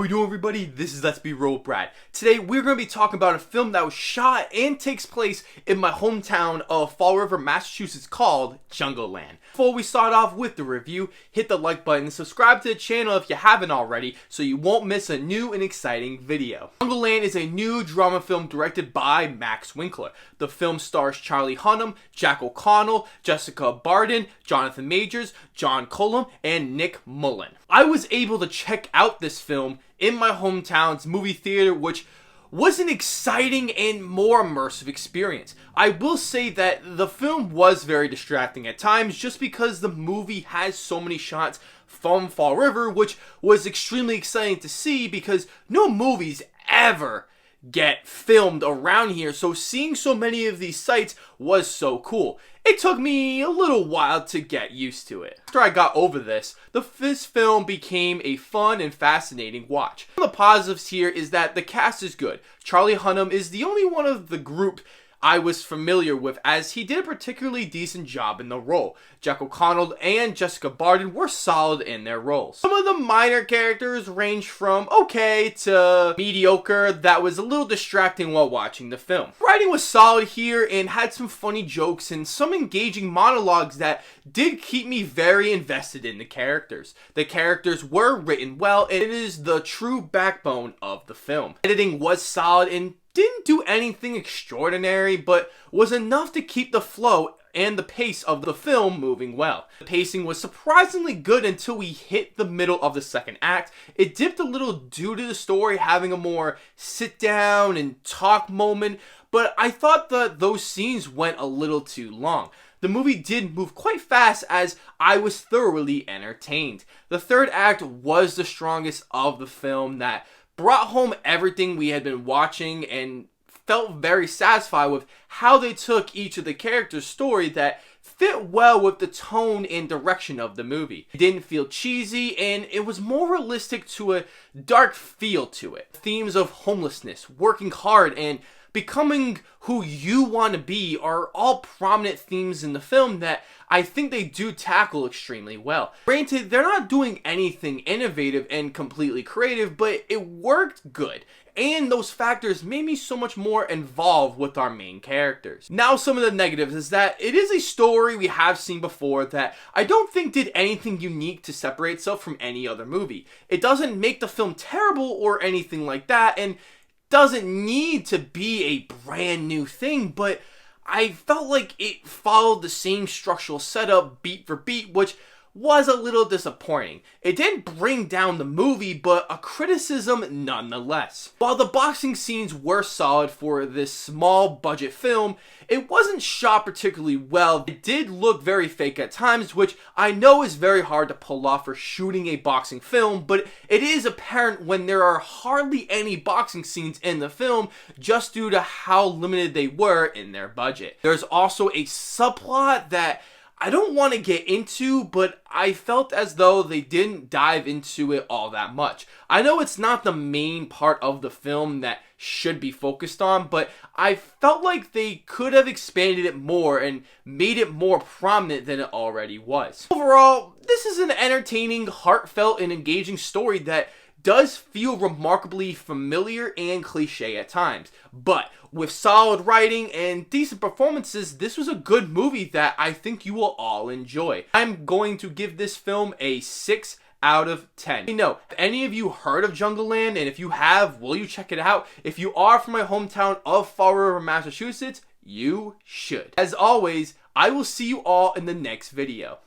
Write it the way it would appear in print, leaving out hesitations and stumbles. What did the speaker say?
we doing, everybody? This is Let's Be Real with Brad. Today we're going to be talking about a film that was shot and takes place in my hometown of Fall River, Massachusetts called Jungleland. Before we start off with the review, hit the like button and subscribe to the channel if you haven't already so you won't miss a new and exciting video. Jungleland is a new drama film directed by Max Winkler. The film stars Charlie Hunnam, Jack O'Connell, Jessica Barden, Jonathan Majors, John Cullum, and Nick Mullen. I was able to check out this film in my hometown's movie theater, which was an exciting and more immersive experience. I will say that the film was very distracting at times just because the movie has so many shots from Fall River, which was extremely exciting to see because no movies ever get filmed around here, so seeing so many of these sites was so cool. It took me a little while to get used to it. After I got over this film became a fun and fascinating watch. One of the positives here is that the cast is good. Charlie Hunnam is the only one of the group I was familiar with, as he did a particularly decent job in the role. Jack O'Connell and Jessica Barden were solid in their roles. Some of the minor characters range from okay to mediocre that was a little distracting while watching the film. Writing was solid here and had some funny jokes and some engaging monologues that did keep me very invested in the characters. The characters were written well and it is the true backbone of the film. Editing was solid and didn't do anything extraordinary, but was enough to keep the flow and the pace of the film moving well. The pacing was surprisingly good until we hit the middle of the second act. It dipped a little due to the story having a more sit down and talk moment, but I thought that those scenes went a little too long. The movie did move quite fast as I was thoroughly entertained. The third act was the strongest of the film that brought home everything we had been watching and felt very satisfied with how they took each of the characters' story that fit well with the tone and direction of the movie. It didn't feel cheesy and it was more realistic to a dark feel to it. Themes of homelessness, working hard, and becoming who you want to be are all prominent themes in the film that I think they do tackle extremely well. Granted, they're not doing anything innovative and completely creative, but it worked good. And those factors made me so much more involved with our main characters. Now, some of the negatives is that it is a story we have seen before that I don't think did anything unique to separate itself from any other movie. It doesn't make the film terrible or anything like that, and doesn't need to be a brand new thing, but I felt like it followed the same structural setup beat for beat, which was a little disappointing. It didn't bring down the movie, but a criticism nonetheless. While the boxing scenes were solid for this small budget film, it wasn't shot particularly well. It did look very fake at times, which I know is very hard to pull off for shooting a boxing film, but it is apparent when there are hardly any boxing scenes in the film just due to how limited they were in their budget. There's also a subplot that I don't want to get into, but I felt as though they didn't dive into it all that much. I know it's not the main part of the film that should be focused on, but I felt like they could have expanded it more and made it more prominent than it already was. Overall, this is an entertaining, heartfelt, and engaging story that does feel remarkably familiar and cliche at times, but with solid writing and decent performances, this was a good movie that I think you will all enjoy. I'm going to give this film a 6 out of 10. Let me know, have any of you heard of Jungleland? And if you have, will you check it out? If you are from my hometown of Fall River, Massachusetts, you should. As always, I will see you all in the next video.